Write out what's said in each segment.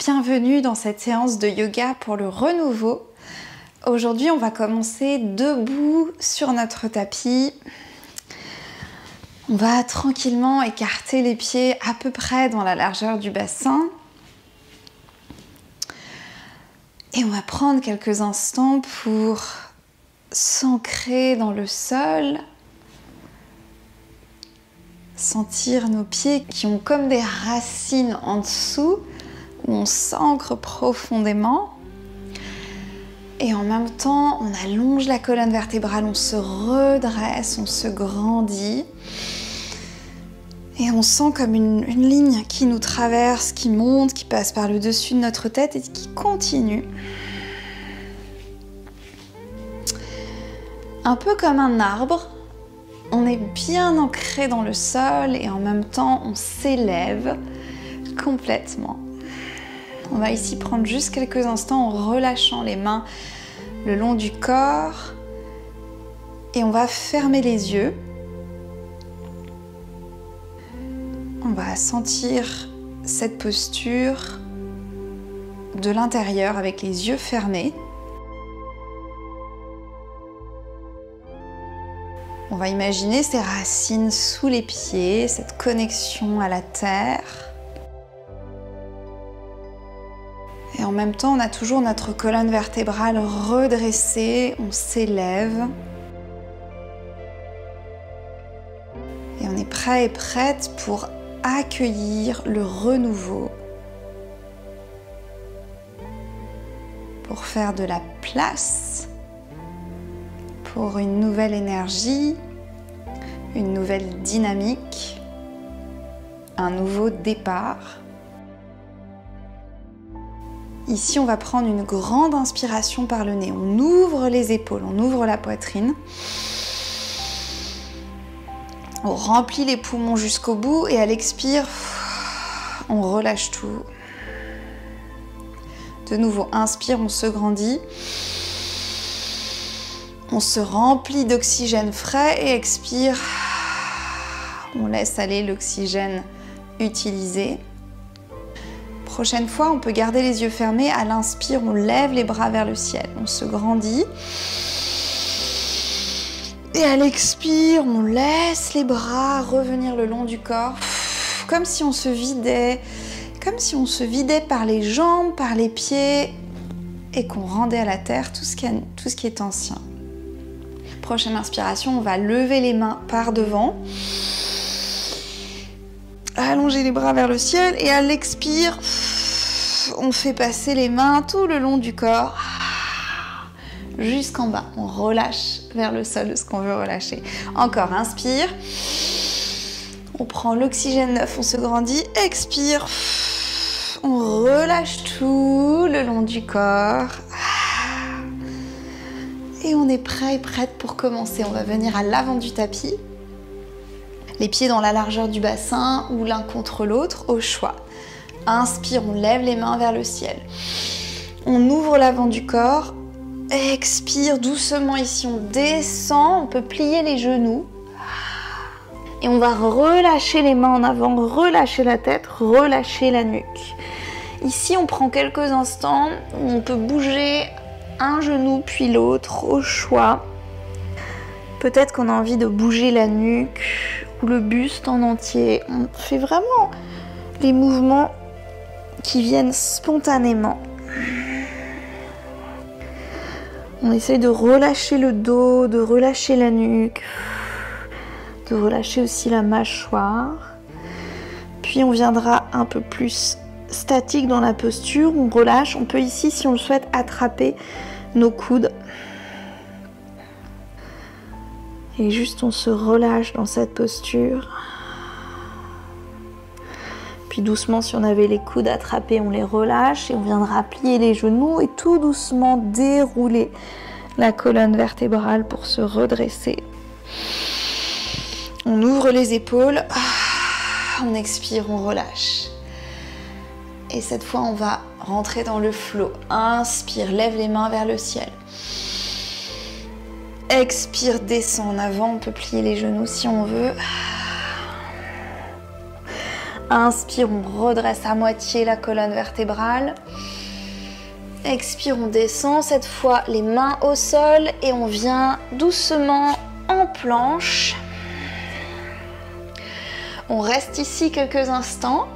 Bienvenue dans cette séance de yoga pour le renouveau. Aujourd'hui, on va commencer debout sur notre tapis. On va tranquillement écarter les pieds à peu près dans la largeur du bassin. Et on va prendre quelques instants pour s'ancrer dans le sol. Sentir nos pieds qui ont comme des racines en dessous, où on s'ancre profondément. Et en même temps, on allonge la colonne vertébrale, on se redresse, on se grandit. Et on sent comme une ligne qui nous traverse, qui monte, qui passe par le dessus de notre tête et qui continue. Un peu comme un arbre, on est bien ancré dans le sol et en même temps, on s'élève complètement. On va ici prendre juste quelques instants en relâchant les mains le long du corps et on va fermer les yeux. On va sentir cette posture de l'intérieur avec les yeux fermés. On va imaginer ces racines sous les pieds, cette connexion à la terre. Et en même temps, on a toujours notre colonne vertébrale redressée, on s'élève. Et on est prêt et prête pour accueillir le renouveau. Pour faire de la place. Pour une nouvelle énergie, une nouvelle dynamique, un nouveau départ. Ici, on va prendre une grande inspiration par le nez. On ouvre les épaules, on ouvre la poitrine. On remplit les poumons jusqu'au bout et à l'expire, on relâche tout. De nouveau, inspire, on se grandit. On se remplit d'oxygène frais et expire. On laisse aller l'oxygène utilisé. Prochaine fois, on peut garder les yeux fermés. À l'inspire, on lève les bras vers le ciel. On se grandit. Et à l'expire, on laisse les bras revenir le long du corps. Comme si on se vidait. Comme si on se vidait par les jambes, par les pieds. Et qu'on rendait à la terre tout ce qui est ancien. Prochaine inspiration, on va lever les mains par devant. Allonger les bras vers le ciel et à l'expire, on fait passer les mains tout le long du corps jusqu'en bas. On relâche vers le sol ce qu'on veut relâcher. Encore, inspire. On prend l'oxygène neuf, on se grandit. Expire. On relâche tout le long du corps. Et on est prêt et prête pour commencer. On va venir à l'avant du tapis. Les pieds dans la largeur du bassin ou l'un contre l'autre, au choix. Inspire, on lève les mains vers le ciel. On ouvre l'avant du corps. Expire doucement ici, on descend. On peut plier les genoux. Et on va relâcher les mains en avant, relâcher la tête, relâcher la nuque. Ici, on prend quelques instants. On peut bouger un genou puis l'autre au choix. Peut-être qu'on a envie de bouger la nuque ou le buste en entier. On fait vraiment les mouvements qui viennent spontanément. On essaye de relâcher le dos, de relâcher la nuque, de relâcher aussi la mâchoire. Puis on viendra un peu plus statique dans la posture, on relâche. On peut ici, si on le souhaite, attraper nos coudes. Et juste on se relâche dans cette posture. Puis doucement, si on avait les coudes attrapés, on les relâche et on viendra plier les genoux et tout doucement dérouler la colonne vertébrale pour se redresser. On ouvre les épaules, on expire, on relâche. Et cette fois, on va rentrer dans le flow. Inspire, lève les mains vers le ciel. Expire, descend en avant. On peut plier les genoux si on veut. Inspire, on redresse à moitié la colonne vertébrale. Expire, on descend. Cette fois, les mains au sol et on vient doucement en planche. On reste ici quelques instants.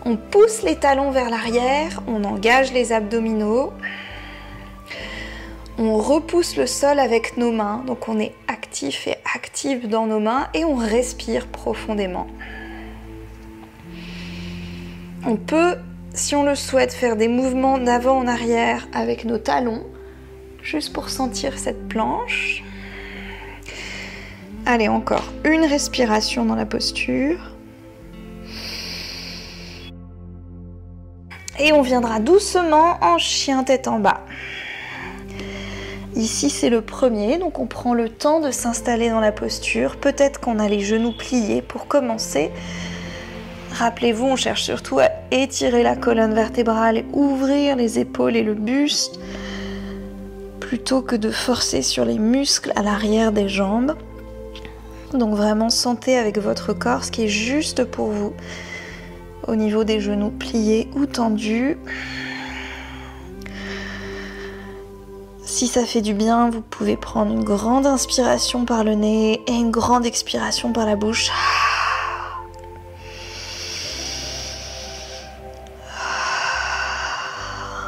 On pousse les talons vers l'arrière. On engage les abdominaux. On repousse le sol avec nos mains. Donc on est actif et active dans nos mains et on respire profondément. On peut, si on le souhaite, faire des mouvements d'avant en arrière avec nos talons, juste pour sentir cette planche. Allez, encore une respiration dans la posture. Et on viendra doucement en chien tête en bas. Ici, c'est le premier, donc on prend le temps de s'installer dans la posture. Peut-être qu'on a les genoux pliés pour commencer. Rappelez-vous, on cherche surtout à étirer la colonne vertébrale et ouvrir les épaules et le buste, plutôt que de forcer sur les muscles à l'arrière des jambes. Donc vraiment, sentez avec votre corps ce qui est juste pour vous, au niveau des genoux pliés ou tendus. Si ça fait du bien, vous pouvez prendre une grande inspiration par le nez et une grande expiration par la bouche.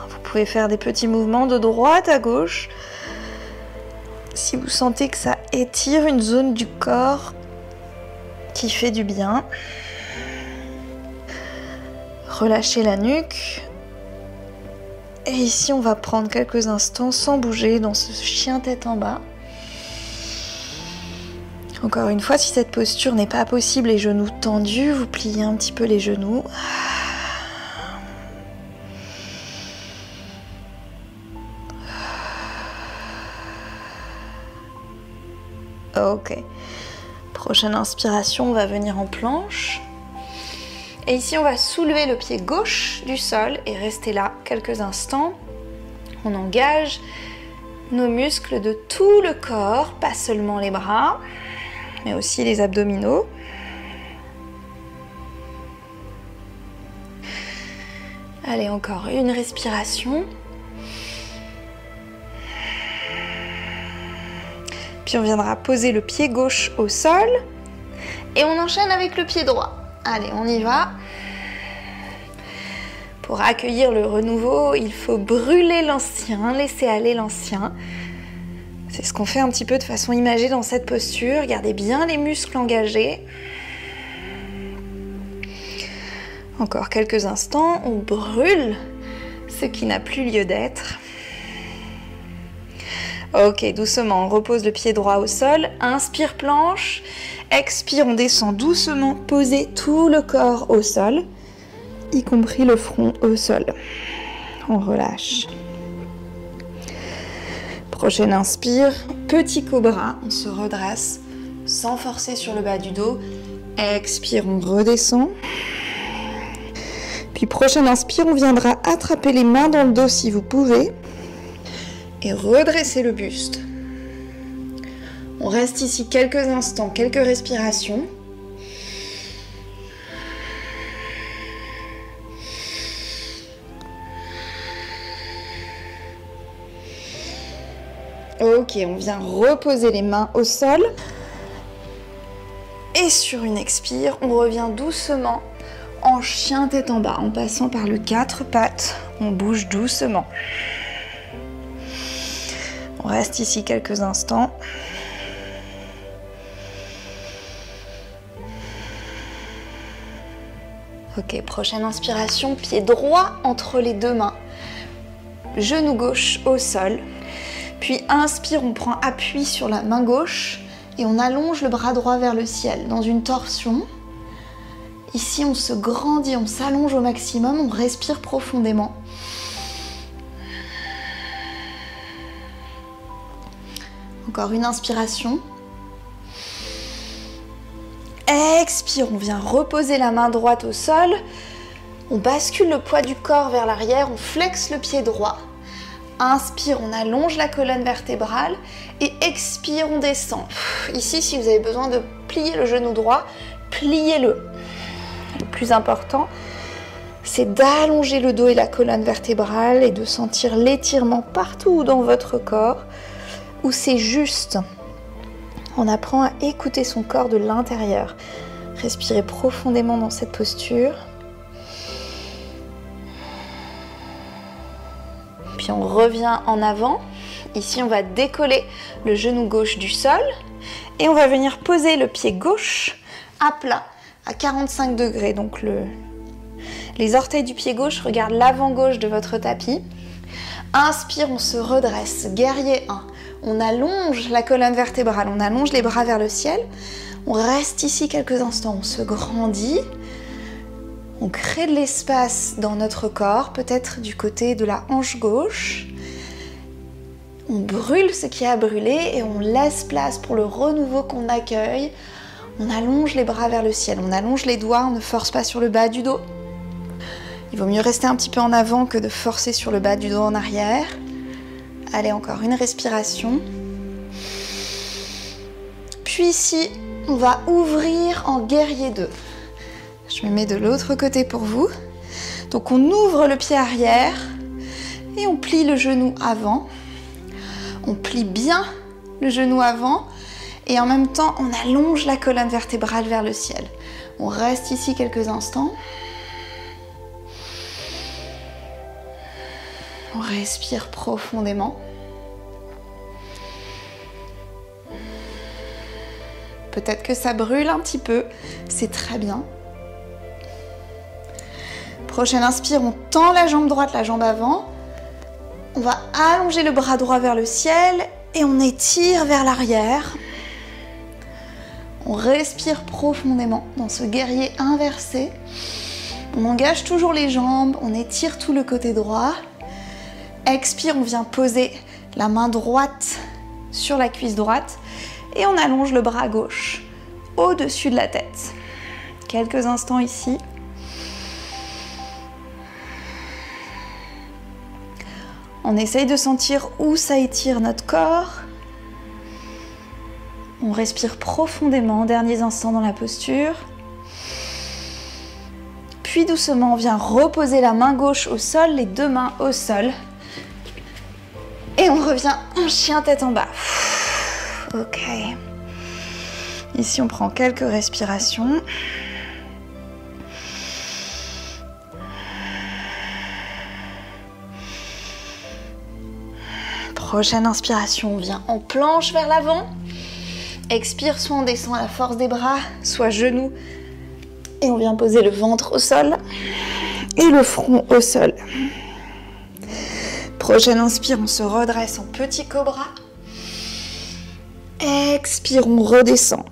Vous pouvez faire des petits mouvements de droite à gauche. Si vous sentez que ça étire une zone du corps qui fait du bien. Relâchez la nuque. Et ici, on va prendre quelques instants sans bouger dans ce chien tête en bas. Encore une fois, si cette posture n'est pas possible, les genoux tendus, vous pliez un petit peu les genoux. Ok. Prochaine inspiration, on va venir en planche. Et ici, on va soulever le pied gauche du sol et rester là quelques instants. On engage nos muscles de tout le corps, pas seulement les bras, mais aussi les abdominaux. Allez, encore une respiration. Puis on viendra poser le pied gauche au sol et on enchaîne avec le pied droit. Allez, on y va. Pour accueillir le renouveau, il faut brûler l'ancien, laisser aller l'ancien. C'est ce qu'on fait un petit peu de façon imagée dans cette posture. Gardez bien les muscles engagés. Encore quelques instants, on brûle ce qui n'a plus lieu d'être. Ok, doucement, on repose le pied droit au sol. Inspire, planche. Expire, on descend doucement. Posez tout le corps au sol, y compris le front au sol. On relâche. Prochaine inspire, petit cobra. On se redresse sans forcer sur le bas du dos. Expire, on redescend. Puis prochaine inspire, on viendra attraper les mains dans le dos si vous pouvez. Et redresser le buste. On reste ici quelques instants, quelques respirations. Ok, on vient reposer les mains au sol. Et sur une expire, on revient doucement en chien tête en bas, en passant par le 4 pattes. On bouge doucement. On reste ici quelques instants. Ok, prochaine inspiration, pied droit entre les deux mains. Genou gauche au sol. Puis inspire, on prend appui sur la main gauche et on allonge le bras droit vers le ciel dans une torsion. Ici, on se grandit, on s'allonge au maximum, on respire profondément. Encore une inspiration. Expire, on vient reposer la main droite au sol. On bascule le poids du corps vers l'arrière, on flexe le pied droit. Inspire, on allonge la colonne vertébrale et expire, on descend. Ici, si vous avez besoin de plier le genou droit, pliez-le. Le plus important, c'est d'allonger le dos et la colonne vertébrale et de sentir l'étirement partout dans votre corps où c'est juste. On apprend à écouter son corps de l'intérieur. Respirez profondément dans cette posture. Puis on revient en avant. Ici, on va décoller le genou gauche du sol et on va venir poser le pied gauche à plat, à 45 degrés. Donc les orteils du pied gauche regardent l'avant gauche de votre tapis. Inspire, on se redresse. Guerrier 1. On allonge la colonne vertébrale, on allonge les bras vers le ciel. On reste ici quelques instants, on se grandit. On crée de l'espace dans notre corps, peut-être du côté de la hanche gauche. On brûle ce qui a brûlé et on laisse place pour le renouveau qu'on accueille. On allonge les bras vers le ciel, on allonge les doigts, on ne force pas sur le bas du dos. Il vaut mieux rester un petit peu en avant que de forcer sur le bas du dos en arrière. Allez, encore une respiration. Puis ici, on va ouvrir en guerrier 2. Je me mets de l'autre côté pour vous. Donc on ouvre le pied arrière et on plie le genou avant. On plie bien le genou avant et en même temps, on allonge la colonne vertébrale vers le ciel. On reste ici quelques instants. On respire profondément. Peut-être que ça brûle un petit peu, c'est très bien. Prochaine inspire, on tend la jambe droite, la jambe avant. On va allonger le bras droit vers le ciel et on étire vers l'arrière. On respire profondément dans ce guerrier inversé. On engage toujours les jambes, on étire tout le côté droit. Expire, on vient poser la main droite sur la cuisse droite et on allonge le bras gauche au-dessus de la tête. Quelques instants ici. On essaye de sentir où ça étire notre corps. On respire profondément, derniers instants dans la posture. Puis doucement, on vient reposer la main gauche au sol, les deux mains au sol. Et on revient en chien tête en bas. Ok. Ici, on prend quelques respirations. Prochaine inspiration, on vient en planche vers l'avant. Expire, soit on descend à la force des bras, soit genoux. Et on vient poser le ventre au sol et le front au sol. Prochaine inspire, on se redresse en petit cobra. Expire, on redescend.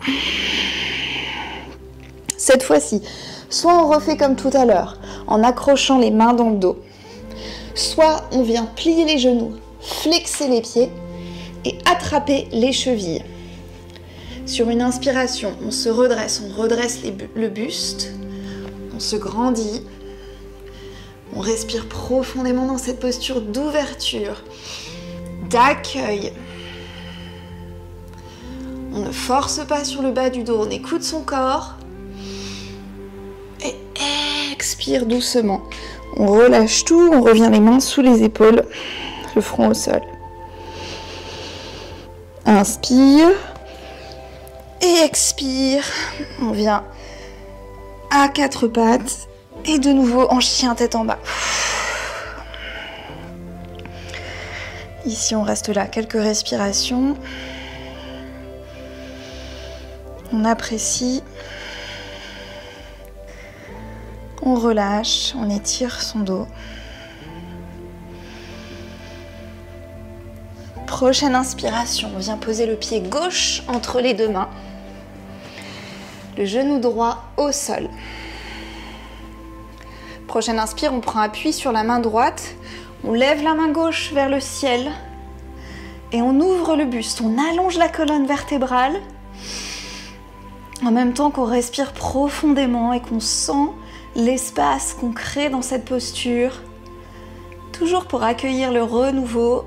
Cette fois-ci, soit on refait comme tout à l'heure, en accrochant les mains dans le dos, soit on vient plier les genoux, flexer les pieds et attraper les chevilles. Sur une inspiration, on se redresse, on redresse le buste, on se grandit, on respire profondément dans cette posture d'ouverture, d'accueil. On ne force pas sur le bas du dos, on écoute son corps. Et expire doucement. On relâche tout, on revient les mains sous les épaules, le front au sol. Inspire. Et expire. On vient à quatre pattes. Et de nouveau en chien tête en bas. Ici, on reste là, quelques respirations. On apprécie. On relâche, on étire son dos. Prochaine inspiration, on vient poser le pied gauche entre les deux mains. Le genou droit au sol. Prochaine inspire, on prend appui sur la main droite. On lève la main gauche vers le ciel. Et on ouvre le buste, on allonge la colonne vertébrale. En même temps qu'on respire profondément et qu'on sent l'espace qu'on crée dans cette posture. Toujours pour accueillir le renouveau.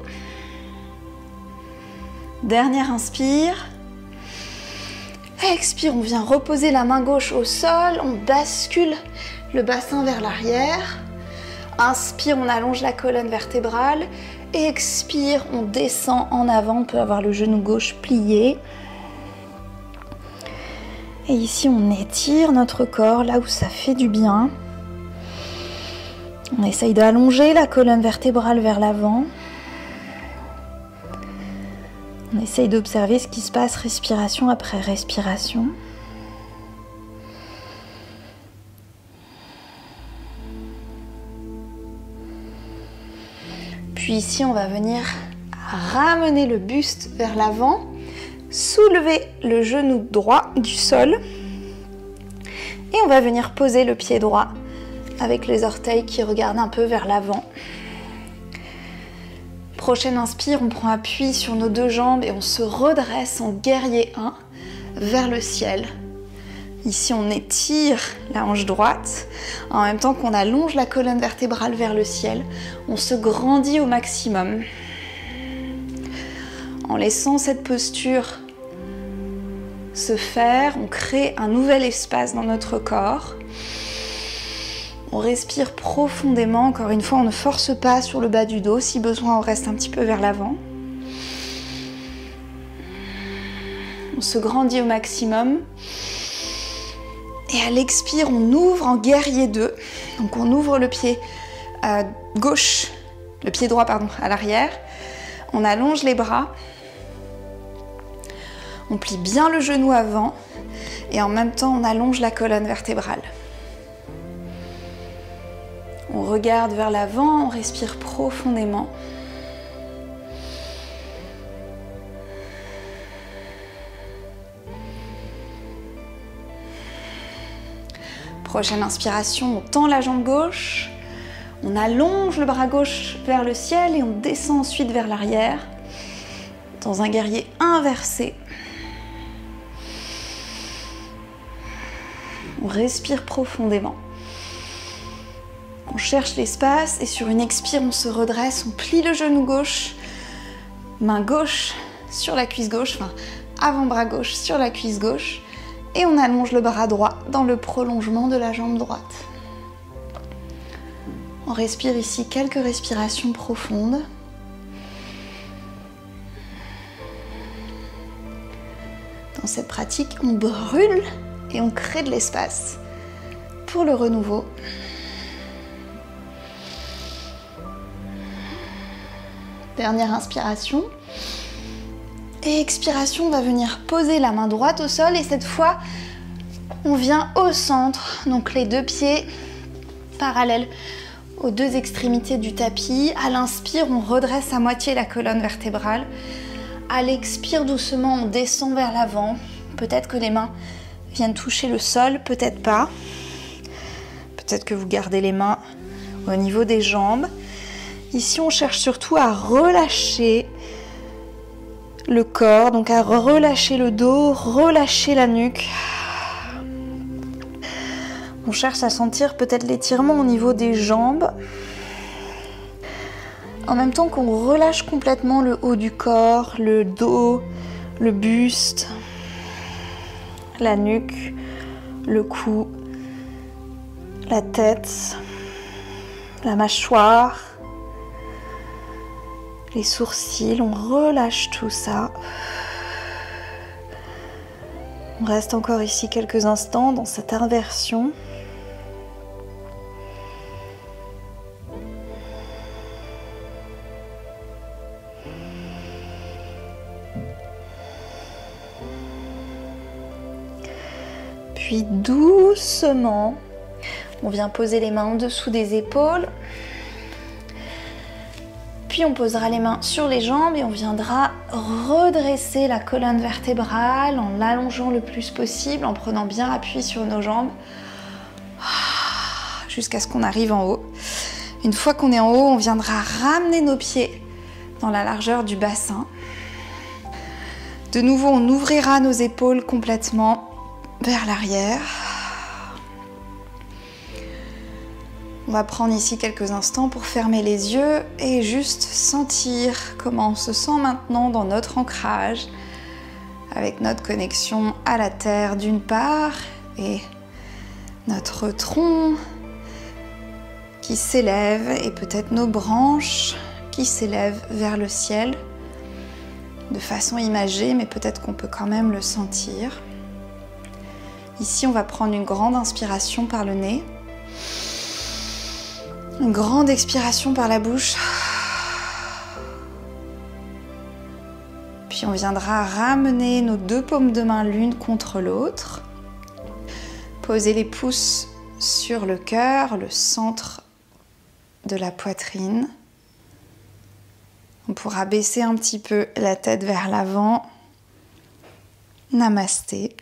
Dernière inspire. Expire, on vient reposer la main gauche au sol. On bascule le bassin vers l'arrière. Inspire, on allonge la colonne vertébrale. Expire, on descend en avant. On peut avoir le genou gauche plié. Et ici, on étire notre corps là où ça fait du bien. On essaye d'allonger la colonne vertébrale vers l'avant. On essaye d'observer ce qui se passe respiration après respiration. Puis ici, on va venir ramener le buste vers l'avant, soulever le genou droit du sol et on va venir poser le pied droit avec les orteils qui regardent un peu vers l'avant. Prochaine inspire, on prend appui sur nos deux jambes et on se redresse en guerrier 1 vers le ciel. Ici, on étire la hanche droite en même temps qu'on allonge la colonne vertébrale vers le ciel. On se grandit au maximum. En laissant cette posture se faire, on crée un nouvel espace dans notre corps. On respire profondément. Encore une fois, on ne force pas sur le bas du dos. Si besoin, on reste un petit peu vers l'avant. On se grandit au maximum. Et à l'expire, on ouvre en guerrier 2. Donc on ouvre le pied gauche, le pied droit pardon, à l'arrière. On allonge les bras. On plie bien le genou avant. Et en même temps, on allonge la colonne vertébrale. On regarde vers l'avant, on respire profondément. Prochaine inspiration, on tend la jambe gauche, on allonge le bras gauche vers le ciel et on descend ensuite vers l'arrière dans un guerrier inversé. On respire profondément. On cherche l'espace et sur une expire, on se redresse, on plie le genou gauche, main gauche sur la cuisse gauche, enfin avant-bras gauche sur la cuisse gauche. Et on allonge le bras droit dans le prolongement de la jambe droite. On respire ici quelques respirations profondes. Dans cette pratique, on brûle et on crée de l'espace pour le renouveau. Dernière inspiration. Et expiration, on va venir poser la main droite au sol et cette fois, on vient au centre. Donc les deux pieds parallèles aux deux extrémités du tapis. À l'inspire, on redresse à moitié la colonne vertébrale. À l'expire, doucement, on descend vers l'avant. Peut-être que les mains viennent toucher le sol, peut-être pas. Peut-être que vous gardez les mains au niveau des jambes. Ici, on cherche surtout à relâcher le corps, donc à relâcher le dos, relâcher la nuque. On cherche à sentir peut-être l'étirement au niveau des jambes. En même temps qu'on relâche complètement le haut du corps, le dos, le buste, la nuque, le cou, la tête, la mâchoire, les sourcils, on relâche tout ça. On reste encore ici quelques instants dans cette inversion. Puis doucement, on vient poser les mains en dessous des épaules. Puis on posera les mains sur les jambes et on viendra redresser la colonne vertébrale en l'allongeant le plus possible, en prenant bien appui sur nos jambes, jusqu'à ce qu'on arrive en haut. Une fois qu'on est en haut, on viendra ramener nos pieds dans la largeur du bassin. De nouveau, on ouvrira nos épaules complètement vers l'arrière. On va prendre ici quelques instants pour fermer les yeux et juste sentir comment on se sent maintenant dans notre ancrage avec notre connexion à la terre d'une part et notre tronc qui s'élève et peut-être nos branches qui s'élèvent vers le ciel de façon imagée, mais peut-être qu'on peut quand même le sentir. Ici, on va prendre une grande inspiration par le nez, une grande expiration par la bouche. Puis on viendra ramener nos deux paumes de main l'une contre l'autre. Poser les pouces sur le cœur, le centre de la poitrine. On pourra baisser un petit peu la tête vers l'avant. Namasté.